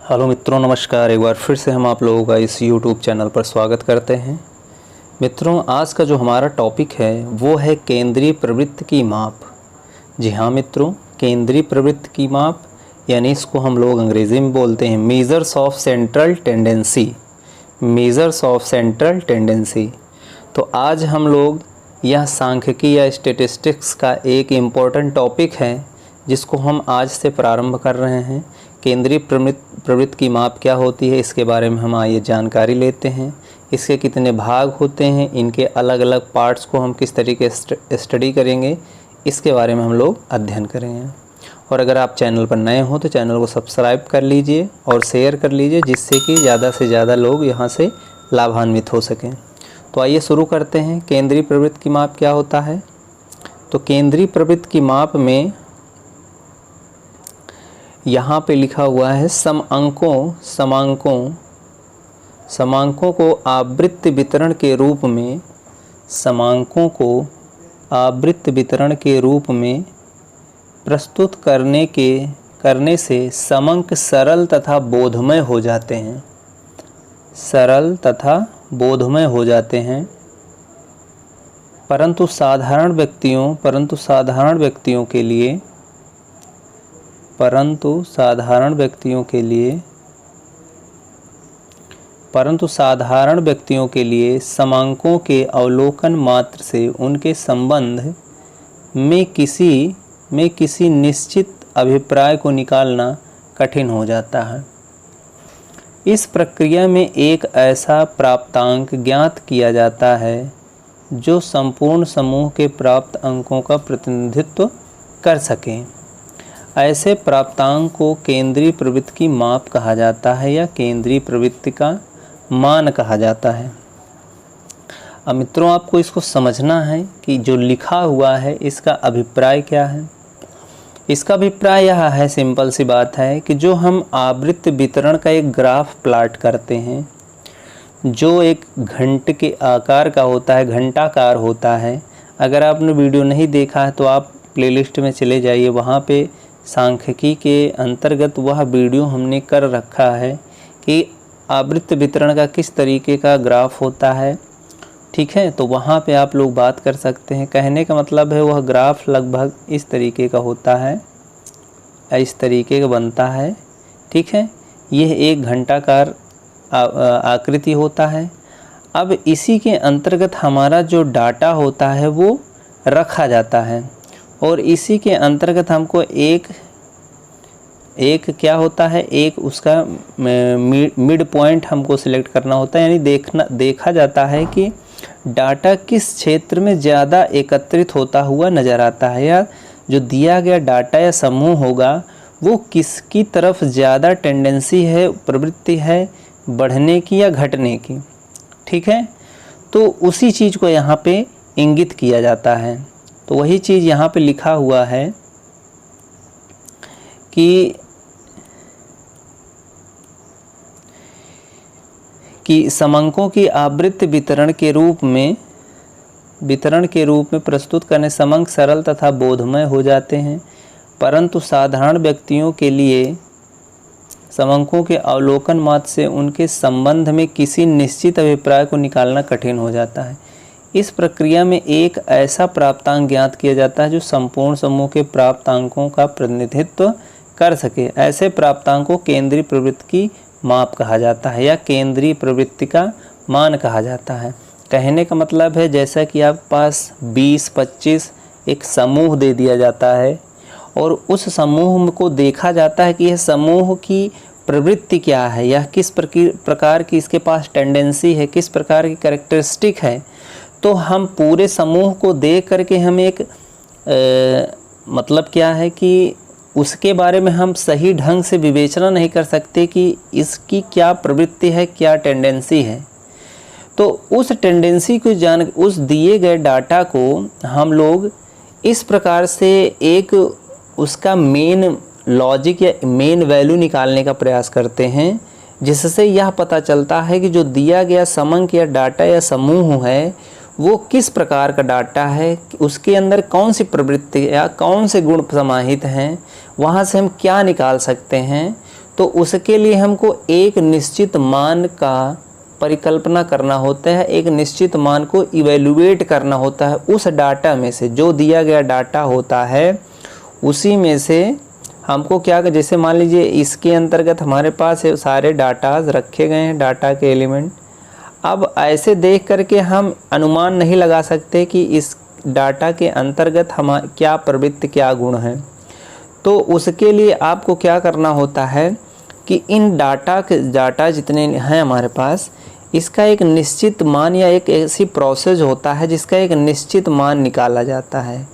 Hello मित्रों, नमस्कार। एक बार फिर से हम आप लोगों का इस YouTube चैनल पर स्वागत करते हैं। मित्रों, आज का जो हमारा टॉपिक है वो है केंद्रीय प्रवृत्ति की माप। जी हाँ मित्रों, केंद्रीय प्रवृत्ति की माप यानी इसको हम लोग अंग्रेज़ी में बोलते हैं measures of central tendency. Measures of central tendency. तो आज हम लोग यह सांख्यिकी या स्टैटिस्टिक्स का एक इम्पॉर्टेंट टॉपिक है जिसको हम आज से प्रारंभ कर रहे हैं। केंद्रीय प्रवृत्ति की माप क्या होती है, इसके बारे में हम आइए जानकारी लेते हैं। इसके कितने भाग होते हैं, इनके अलग अलग पार्ट्स को हम किस तरीके से स्टडी करेंगे, इसके बारे में हम लोग अध्ययन करेंगे। और अगर आप चैनल पर नए हो तो चैनल को सब्सक्राइब कर लीजिए और शेयर कर लीजिए, जिससे कि ज़्यादा से ज़्यादा लोग यहाँ से लाभान्वित हो सकें। तो आइए शुरू करते हैं। केंद्रीय प्रवृत्ति की माप क्या होता है? तो केंद्रीय प्रवृत्ति की माप में यहाँ पे लिखा हुआ है समांकों को आवृत्ति वितरण के रूप में, समांकों को आवृत्ति वितरण के रूप में प्रस्तुत करने से समांक सरल तथा बोधमय हो जाते हैं। सरल तथा बोधमय हो जाते हैं, परंतु साधारण व्यक्तियों के लिए समांकों के अवलोकन मात्र से उनके संबंध में किसी निश्चित अभिप्राय को निकालना कठिन हो जाता है। इस प्रक्रिया में एक ऐसा प्राप्तांक ज्ञात किया जाता है जो संपूर्ण समूह के प्राप्त अंकों का प्रतिनिधित्व कर सके। ऐसे प्राप्तांक को केंद्रीय प्रवृत्ति की माप कहा जाता है या केंद्रीय प्रवृत्ति का मान कहा जाता है। अब मित्रों, आपको इसको समझना है कि जो लिखा हुआ है इसका अभिप्राय क्या है। इसका अभिप्राय यह है, सिंपल सी बात है, कि जो हम आवृत्ति वितरण का एक ग्राफ प्लाट करते हैं जो एक घंटे के आकार का होता है, घंटाकार होता है। अगर आपने वीडियो नहीं देखा है तो आप प्लेलिस्ट में चले जाइए, वहाँ पे सांख्यिकी के अंतर्गत वह वीडियो हमने कर रखा है कि आवृत्ति वितरण का किस तरीके का ग्राफ होता है। ठीक है, तो वहाँ पे आप लोग बात कर सकते हैं। कहने का मतलब है वह ग्राफ लगभग इस तरीके का होता है, इस तरीके का बनता है। ठीक है, यह एक घंटाकार आकृति होता है। अब इसी के अंतर्गत हमारा जो डाटा होता है वो रखा जाता है और इसी के अंतर्गत हमको एक क्या होता है, एक उसका मिड पॉइंट हमको सिलेक्ट करना होता है। यानी देखा जाता है कि डाटा किस क्षेत्र में ज़्यादा एकत्रित होता हुआ नज़र आता है, या जो दिया गया डाटा या समूह होगा वो किसकी तरफ ज़्यादा टेंडेंसी है, प्रवृत्ति है बढ़ने की या घटने की। ठीक है, तो उसी चीज़ को यहाँ पे इंगित किया जाता है। तो वही चीज़ यहाँ पे लिखा हुआ है कि समांकों की आवृत्ति वितरण के रूप में प्रस्तुत करने समांक सरल तथा बोधमय हो जाते हैं, परंतु साधारण व्यक्तियों के लिए समांकों के अवलोकन मात्र से उनके संबंध में किसी निश्चित अभिप्राय को निकालना कठिन हो जाता है। इस प्रक्रिया में एक ऐसा प्राप्तांक ज्ञात किया जाता है जो संपूर्ण समूह के प्राप्तांकों का प्रतिनिधित्व कर सके। ऐसे प्राप्तांक को केंद्रीय प्रवृत्ति की माप कहा जाता है या केंद्रीय प्रवृत्ति का मान कहा जाता है। कहने का मतलब है, जैसा कि आपके पास 20-25 एक समूह दे दिया जाता है और उस समूह को देखा जाता है कि यह समूह की प्रवृत्ति क्या है या किस प्रकार की इसके पास टेंडेंसी है, किस प्रकार की कैरेक्टरिस्टिक है। तो हम पूरे समूह को देख करके हम एक मतलब क्या है कि उसके बारे में हम सही ढंग से विवेचना नहीं कर सकते कि इसकी क्या प्रवृत्ति है, क्या टेंडेंसी है। तो उस टेंडेंसी को उस दिए गए डाटा को हम लोग इस प्रकार से एक उसका मेन लॉजिक या मेन वैल्यू निकालने का प्रयास करते हैं, जिससे यह पता चलता है कि जो दिया गया समांक या डाटा या समूह है वो किस प्रकार का डाटा है, उसके अंदर कौन सी प्रवृत्ति या कौन से गुण समाहित हैं, वहाँ से हम क्या निकाल सकते हैं। तो उसके लिए हमको एक निश्चित मान का परिकल्पना करना होता है, एक निश्चित मान को इवेल्युएट करना होता है। उस डाटा में से जो दिया गया डाटा होता है उसी में से हमको क्या, जैसे मान लीजिए इसके अंतर्गत हमारे पास सारे डाटाज रखे गए हैं, डाटा के एलिमेंट। अब ऐसे देख करके हम अनुमान नहीं लगा सकते कि इस डाटा के अंतर्गत हम क्या प्रवृत्ति क्या गुण है। तो उसके लिए आपको क्या करना होता है कि इन डाटा जितने हैं हमारे पास, इसका एक निश्चित मान या एक ऐसी प्रोसेस होता है जिसका एक निश्चित मान निकाला जाता है,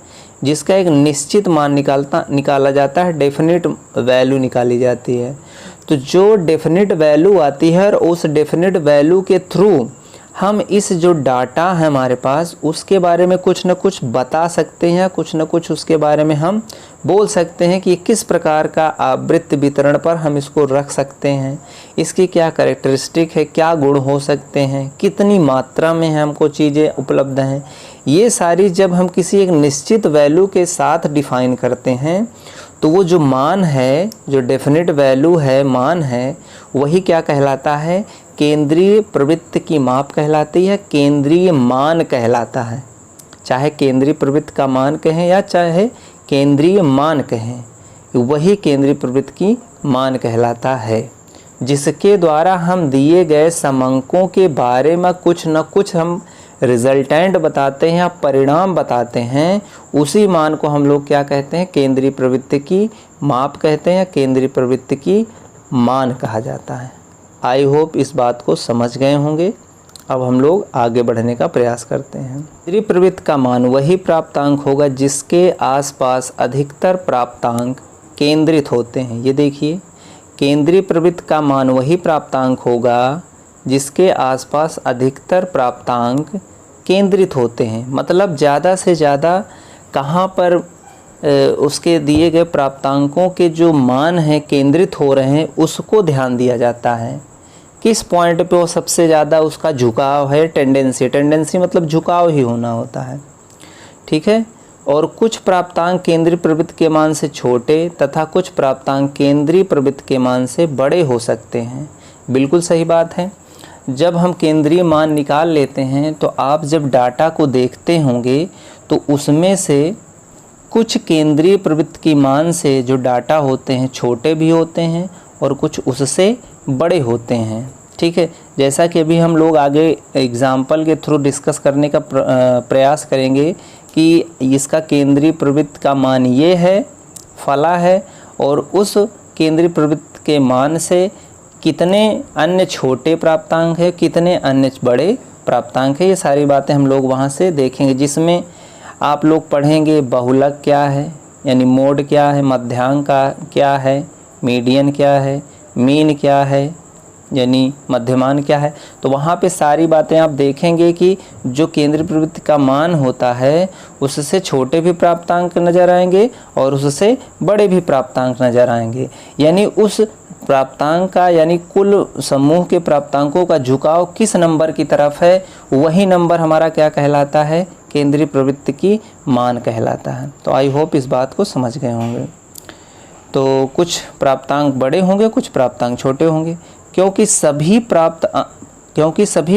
जिसका एक निश्चित मान निकाला जाता है, डेफिनेट वैल्यू निकाली जाती है। तो जो डेफिनेट वैल्यू आती है और उस डेफिनेट वैल्यू के थ्रू हम इस जो डाटा है हमारे पास उसके बारे में कुछ न कुछ बता सकते हैं, कुछ न कुछ उसके बारे में हम बोल सकते हैं कि किस प्रकार का आवृत्ति वितरण पर हम इसको रख सकते हैं, इसकी क्या कैरेक्टरिस्टिक है, क्या गुण हो सकते हैं, कितनी मात्रा में हमको चीज़ें उपलब्ध हैं। ये सारी जब हम किसी एक निश्चित वैल्यू के साथ डिफाइन करते हैं तो वो जो मान है, जो डेफिनेट वैल्यू है, मान है, वही क्या कहलाता है, केंद्रीय प्रवृत्ति की माप कहलाती है, केंद्रीय मान कहलाता है। चाहे केंद्रीय प्रवृत्ति का मान कहें या चाहे केंद्रीय मान कहें, वही केंद्रीय प्रवृत्ति की मान कहलाता है, जिसके द्वारा हम दिए गए समांकों के बारे में कुछ न कुछ हम रिजल्टेंट बताते हैं या परिणाम बताते हैं। उसी मान को हम लोग क्या कहते हैं, केंद्रीय प्रवृत्ति की माप कहते हैं या केंद्रीय प्रवृत्ति की मान कहा जाता है। आई होप इस बात को समझ गए होंगे। अब हम लोग आगे बढ़ने का प्रयास करते हैं। केंद्रीय प्रवृत्ति का मान वही प्राप्तांक होगा जिसके आसपास अधिकतर प्राप्तांक केंद्रित होते हैं। ये देखिए, केंद्रीय प्रवृत्ति का मान वही प्राप्तांक होगा जिसके आसपास अधिकतर प्राप्तांक केंद्रित होते हैं। मतलब ज़्यादा से ज़्यादा कहाँ पर उसके दिए गए प्राप्तांकों के जो मान हैं केंद्रित हो रहे हैं उसको ध्यान दिया जाता है। किस पॉइंट पे वो सबसे ज़्यादा उसका झुकाव है, टेंडेंसी मतलब झुकाव ही होना होता है, ठीक है। और कुछ प्राप्तांक केंद्रीय प्रवृत्ति के मान से छोटे तथा कुछ प्राप्तांक केंद्रीय प्रवृत्ति के मान से बड़े हो सकते हैं। बिल्कुल सही बात है। जब हम केंद्रीय मान निकाल लेते हैं तो आप जब डाटा को देखते होंगे तो उसमें से कुछ केंद्रीय प्रवृत्ति की मान से जो डाटा होते हैं छोटे भी होते हैं और कुछ उससे बड़े होते हैं, ठीक है। जैसा कि अभी हम लोग आगे एग्जाम्पल के थ्रू डिस्कस करने का प्रयास करेंगे कि इसका केंद्रीय प्रवृत्ति का मान ये है, फला है, और उस केंद्रीय प्रवृत्ति के मान से कितने अन्य छोटे प्राप्तांक है, कितने अन्य बड़े प्राप्तांक है। ये सारी बातें हम लोग वहाँ से देखेंगे, जिसमें आप लोग पढ़ेंगे बहुलक क्या है, यानी मोड क्या है, मध्यांक क्या है, मीडियन क्या है, मीन क्या है, यानी मध्यमान क्या है। तो वहाँ पे सारी बातें आप देखेंगे कि जो केंद्रीय प्रवृत्ति का मान होता है उससे छोटे भी प्राप्तांक नज़र आएंगे और उससे बड़े भी प्राप्तांक नज़र आएंगे। यानी उस प्राप्तांक का, यानी कुल समूह के प्राप्तांकों का झुकाव किस नंबर की तरफ है, वही नंबर हमारा क्या कहलाता है, केंद्रीय प्रवृत्ति की मान कहलाता है। तो आई होप इस बात को समझ गए होंगे। तो कुछ प्राप्तांक बड़े होंगे, कुछ प्राप्तांक छोटे होंगे, क्योंकि सभी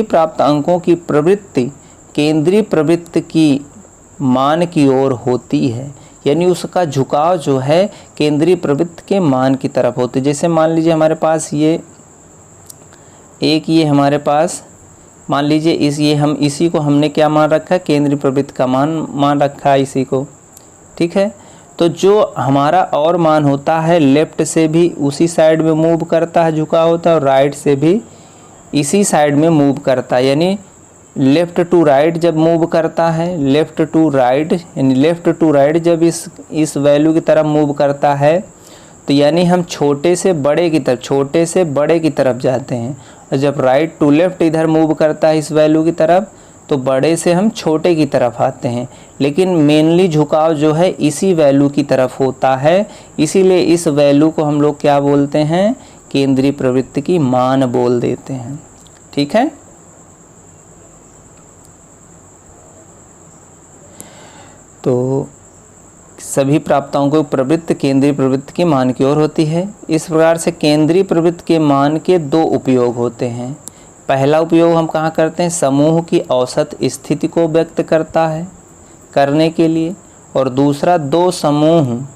प्राप्त अंकों की प्रवृत्ति केंद्रीय प्रवृत्ति की मान की ओर होती है। यानी उसका झुकाव जो है केंद्रीय प्रवृत्ति के मान की तरफ होती है। जैसे मान लीजिए हमारे पास ये हमारे पास मान लीजिए इसी को हमने क्या मान रखा है, केंद्रीय प्रवृत्ति का मान रखा है इसी को, ठीक है। तो जो हमारा और मान होता है लेफ्ट से भी उसी साइड में मूव करता है, झुकाव होता है, और राइट से भी इसी साइड में मूव करता है। यानी लेफ़्ट टू राइट जब मूव करता है, लेफ़्ट टू राइट यानी लेफ़्ट टू राइट जब इस वैल्यू की तरफ मूव करता है तो यानी हम छोटे से बड़े की तरफ जाते हैं। और जब राइट टू लेफ़्ट इधर मूव करता है इस वैल्यू की तरफ तो बड़े से हम छोटे की तरफ आते हैं। लेकिन मेनली झुकाव जो है इसी वैल्यू की तरफ होता है, इसीलिए इस वैल्यू को हम लोग क्या बोलते हैं, केंद्रीय प्रवृत्ति की मान बोल देते हैं, ठीक है। तो सभी प्राप्तांकों की प्रवृत्ति केंद्रीय प्रवृत्ति के मान की ओर होती है। इस प्रकार से केंद्रीय प्रवृत्ति के मान के दो उपयोग होते हैं। पहला उपयोग हम कहाँ करते हैं, समूह की औसत स्थिति को व्यक्त करने के लिए, और दूसरा दो समूह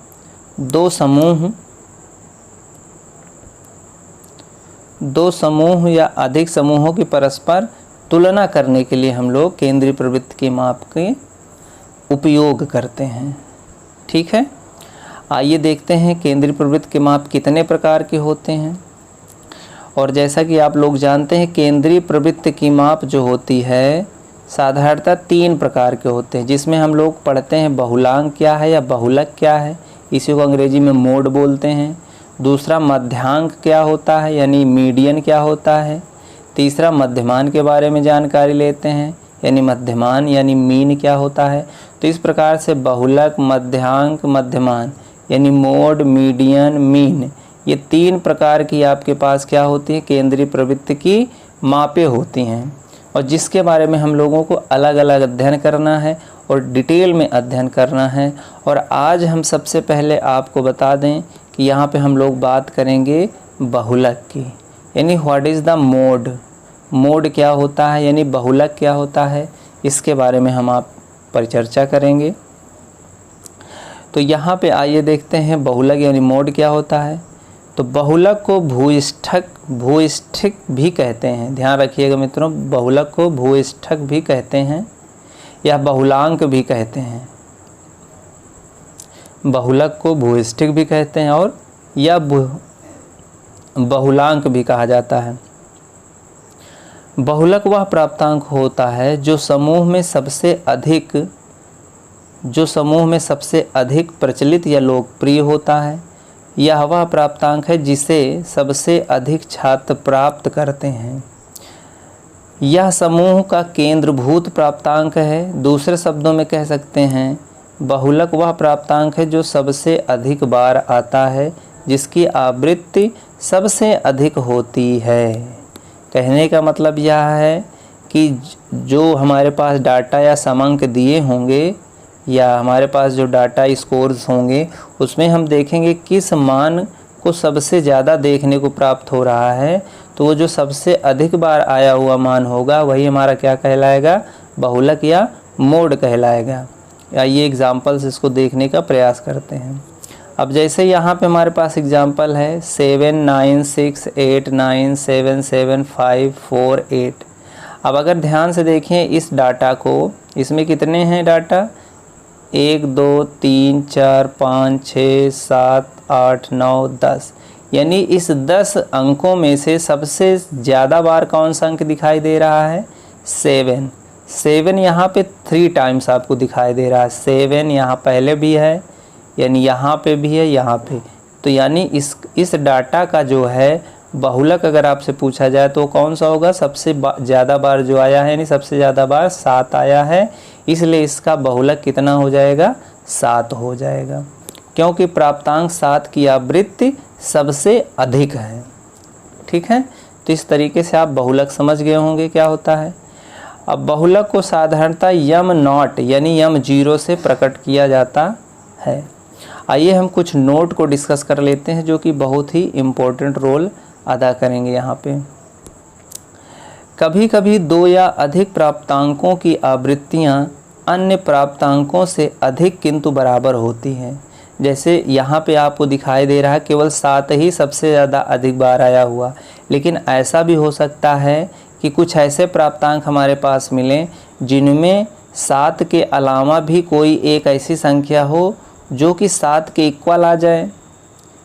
या अधिक समूहों की परस्पर तुलना करने के लिए हम लोग केंद्रीय प्रवृत्ति के माप के उपयोग करते हैं। ठीक है, आइए देखते हैं केंद्रीय प्रवृत्ति के माप कितने प्रकार के होते हैं। और जैसा कि आप लोग जानते हैं, केंद्रीय प्रवृत्ति की माप जो होती है साधारणतः 3 प्रकार के होते हैं, जिसमें हम लोग पढ़ते हैं बहुलांक क्या है या बहुलक क्या है, इसी को अंग्रेजी में मोड बोलते हैं। दूसरा मध्यांक क्या होता है यानी मीडियन क्या होता है। तीसरा मध्यमान के बारे में जानकारी लेते हैं यानी मध्यमान यानी मीन क्या होता है। तो इस प्रकार से बहुलक, मध्यांक, मध्यमान यानी मोड, मीडियन, मीन, ये 3 प्रकार की आपके पास क्या होती है, केंद्रीय प्रवृत्ति की मापें होती हैं, और जिसके बारे में हम लोगों को अलग अलग अध्ययन करना है और डिटेल में अध्ययन करना है। और आज हम सबसे पहले आपको बता दें कि यहाँ पे हम लोग बात करेंगे बहुलक की, यानी what is the mode, mode क्या होता है यानी बहुलक क्या होता है, इसके बारे में हम आप परिचर्चा करेंगे। तो यहाँ पे आइए देखते हैं बहुलक यानी मोड क्या होता है। तो बहुलक को भूइष्ठिक भी कहते हैं, ध्यान रखिएगा मित्रों, बहुलक को भूइष्ठिक भी कहते हैं या बहुलांक भी कहते हैं। बहुलक को भूइष्ठिक भी कहते हैं और या बहुलांक भी कहा जाता है। बहुलक वह प्राप्तांक होता है जो समूह में सबसे अधिक प्रचलित या लोकप्रिय होता है। यह वह प्राप्तांक है जिसे सबसे अधिक छात्र प्राप्त करते हैं। यह समूह का केंद्रभूत प्राप्तांक है। दूसरे शब्दों में कह सकते हैं बहुलक वह प्राप्तांक है जो सबसे अधिक बार आता है, जिसकी आवृत्ति सबसे अधिक होती है। कहने का मतलब यह है कि जो हमारे पास डाटा या समांक दिए होंगे या हमारे पास जो डाटा स्कोर्स होंगे, उसमें हम देखेंगे किस मान को सबसे ज़्यादा देखने को प्राप्त हो रहा है, तो वो जो सबसे अधिक बार आया हुआ मान होगा वही हमारा क्या कहलाएगा, बहुलक या मोड कहलाएगा। आइए एग्जाम्पल्स इसको देखने का प्रयास करते हैं। अब जैसे यहाँ पे हमारे पास एग्जाम्पल है 79689775548। अब अगर ध्यान से देखें इस डाटा को, इसमें कितने हैं डाटा, 1 2 3 4 5 6 7 8 9 10, यानी इस 10 अंकों में से सबसे ज़्यादा बार कौन सा अंक दिखाई दे रहा है, 7 यहाँ पे 3 टाइम्स आपको दिखाई दे रहा है। 7 यहाँ पहले भी है, यानी यहाँ पे भी है, यहाँ पे, तो यानी इस डाटा का जो है बहुलक अगर आपसे पूछा जाए तो कौन सा होगा, सबसे ज़्यादा बार जो आया है, यानी सबसे ज़्यादा बार 7 आया है, इसलिए इसका बहुलक कितना हो जाएगा, 7 हो जाएगा, क्योंकि प्राप्तांक 7 की आवृत्ति सबसे अधिक है। ठीक है, तो इस तरीके से आप बहुलक समझ गए होंगे क्या होता है। अब बहुलक को साधारणतः यम नॉट यानी यम 0 से प्रकट किया जाता है। आइए हम कुछ नोट को डिस्कस कर लेते हैं जो कि बहुत ही इम्पोर्टेंट रोल अदा करेंगे यहाँ पे। कभी कभी 2 या अधिक प्राप्तांकों की आवृत्तियाँ अन्य प्राप्तांकों से अधिक किंतु बराबर होती हैं। जैसे यहाँ पे आपको दिखाई दे रहा है केवल 7 ही सबसे ज़्यादा अधिक बार आया हुआ, लेकिन ऐसा भी हो सकता है कि कुछ ऐसे प्राप्तांक हमारे पास मिलें जिनमें 7 के अलावा भी कोई एक ऐसी संख्या हो जो कि 7 के इक्वल आ जाए,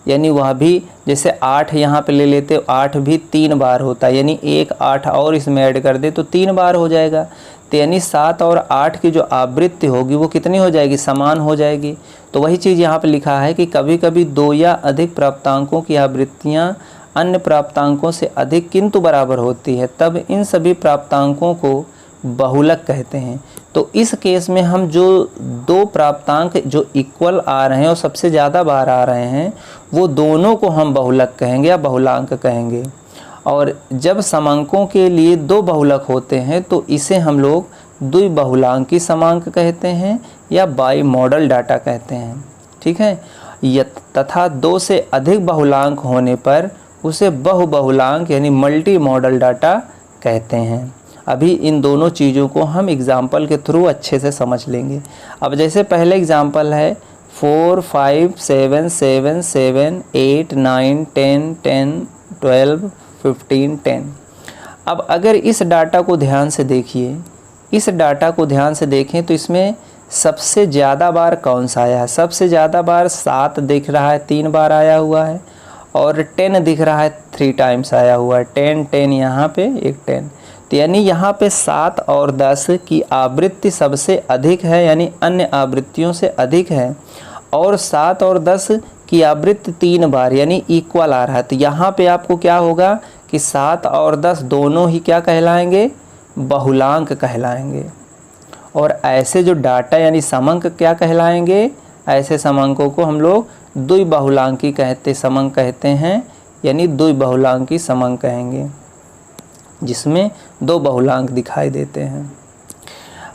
यानी वह भी, जैसे 8 यहाँ पे ले लेते, 8 भी 3 बार होता है, यानी एक 8 और इसमें ऐड कर दे तो 3 बार हो जाएगा। तो यानी 7 और 8 की जो आवृत्ति होगी वो कितनी हो जाएगी, समान हो जाएगी। तो वही चीज़ यहाँ पे लिखा है कि कभी कभी 2 या अधिक प्राप्तांकों की आवृत्तियाँ अन्य प्राप्तांकों से अधिक किंतु बराबर होती है, तब इन सभी प्राप्तांकों को बहुलक कहते हैं। तो इस केस में हम जो 2 प्राप्तांक जो इक्वल आ रहे हैं और सबसे ज़्यादा बार आ रहे हैं, वो दोनों को हम बहुलक कहेंगे या बहुलांक कहेंगे। और जब समांकों के लिए 2 बहुलक होते हैं तो इसे हम लोग द्विबहुलांकी समांक कहते हैं या बाई मॉडल डाटा कहते हैं। ठीक है। तथा 2 से अधिक बहुलांक होने पर उसे बहुबहुलांक यानी मल्टी मॉडल डाटा कहते हैं। अभी इन दोनों चीज़ों को हम एग्जाम्पल के थ्रू अच्छे से समझ लेंगे। अब जैसे पहले एग्जाम्पल है 4 5 7 7 7 8 9 10 10 12 15 10। अब अगर इस डाटा को ध्यान से देखिए, इस डाटा को ध्यान से देखें तो इसमें सबसे ज़्यादा बार कौन सा आया है? सबसे ज़्यादा बार 7 दिख रहा है, 3 बार आया हुआ है, और 10 दिख रहा है, 3 टाइम्स आया हुआ है। 10 10 यहाँ पे एक 10, तो यानी यहाँ पे 7 और 10 की आवृत्ति सबसे अधिक है, यानी अन्य आवृत्तियों से अधिक है। और 7 और 10 की आवृत्ति 3 बार यानी इक्वल आ रहा है। तो यहाँ पे आपको क्या होगा कि 7 और 10 दोनों ही क्या कहलाएंगे? बहुलांक कहलाएंगे। और ऐसे जो डाटा यानी समंक क्या कहलाएंगे? ऐसे समंकों को हम लोग द्विबहुलांकी समंक कहते हैं, यानी द्विबहुलांकी समंक कहेंगे, जिसमें 2 बहुलांक दिखाई देते हैं।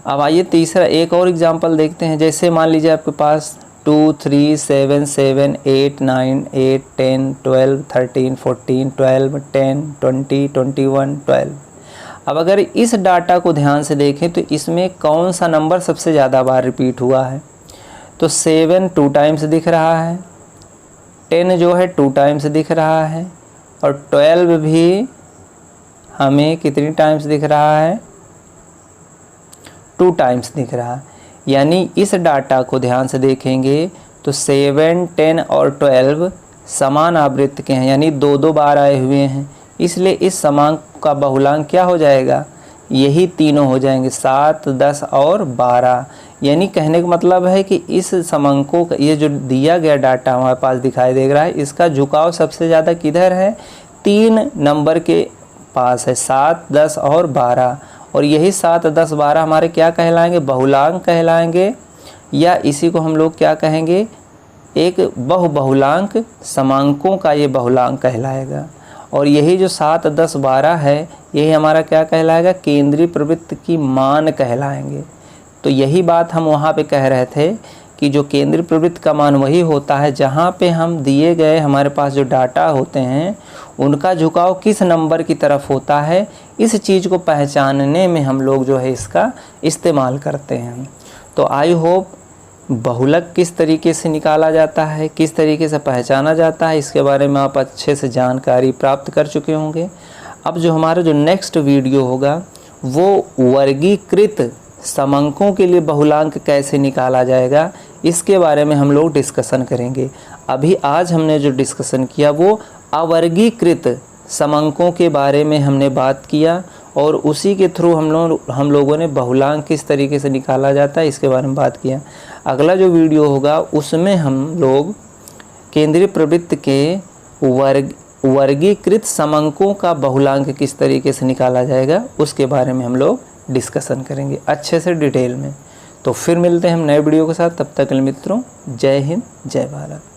अब आइए तीसरा एक और एग्जांपल देखते हैं। जैसे मान लीजिए आपके पास 2 3 7 7 8 9 8 10 12 13 14 12 10 20 21 12। अब अगर इस डाटा को ध्यान से देखें तो इसमें कौन सा नंबर सबसे ज़्यादा बार रिपीट हुआ है? तो 7 2 टाइम्स दिख रहा है, 10 जो है 2 टाइम्स दिख रहा है, और 12 भी हमें कितनी टाइम्स दिख रहा है? 2 टाइम्स दिख रहा है। यानी इस डाटा को ध्यान से देखेंगे तो 7 10 और 12 समान आवृत्ति के हैं, यानी 2 बार आए हुए हैं। इसलिए इस समांक का बहुलांक क्या हो जाएगा? यही तीनों हो जाएंगे, 7 10 और 12। यानी कहने का मतलब है कि इस समांकों का ये जो दिया गया डाटा हमारे पास दिखाई दे रहा है, इसका झुकाव सबसे ज़्यादा किधर है? 3 नंबर के पास है, 7 10 और 12। और यही 7 10 12 हमारे क्या कहलाएंगे? बहुलांक कहलाएंगे, या इसी को हम लोग क्या कहेंगे? एक बहुबहुलांक समांकों का ये बहुलांक कहलाएगा। और यही जो 7 10 12 है, यही हमारा क्या कहलाएगा? केंद्रीय प्रवृत्त की मान कहलाएंगे। तो यही बात हम वहाँ पे कह रहे थे कि जो केंद्रीय प्रवृत्त का मान वही होता है जहाँ पे हम दिए गए हमारे पास जो डाटा होते हैं उनका झुकाव किस नंबर की तरफ होता है, इस चीज़ को पहचानने में हम लोग जो है इसका इस्तेमाल करते हैं। तो आई होप बहुलक किस तरीके से निकाला जाता है, किस तरीके से पहचाना जाता है, इसके बारे में आप अच्छे से जानकारी प्राप्त कर चुके होंगे। अब जो हमारा जो नेक्स्ट वीडियो होगा वो वर्गीकृत समंकों के लिए बहुलांक कैसे निकाला जाएगा, इसके बारे में हम लोग डिस्कशन करेंगे। अभी आज हमने जो डिस्कशन किया वो अवर्गीकृत समंकों के बारे में हमने बात किया, और उसी के थ्रू हम लोगों ने बहुलांक किस तरीके से निकाला जाता है इसके बारे में बात किया। अगला जो वीडियो होगा उसमें हम लोग केंद्रीय प्रवृत्त के वर्गीकृत समंकों का बहुलांक किस तरीके से निकाला जाएगा उसके बारे में हम लोग डिस्कशन करेंगे अच्छे से डिटेल में। तो फिर मिलते हैं हम नए वीडियो के साथ, तब तक के लिए मित्रों जय हिंद जय भारत।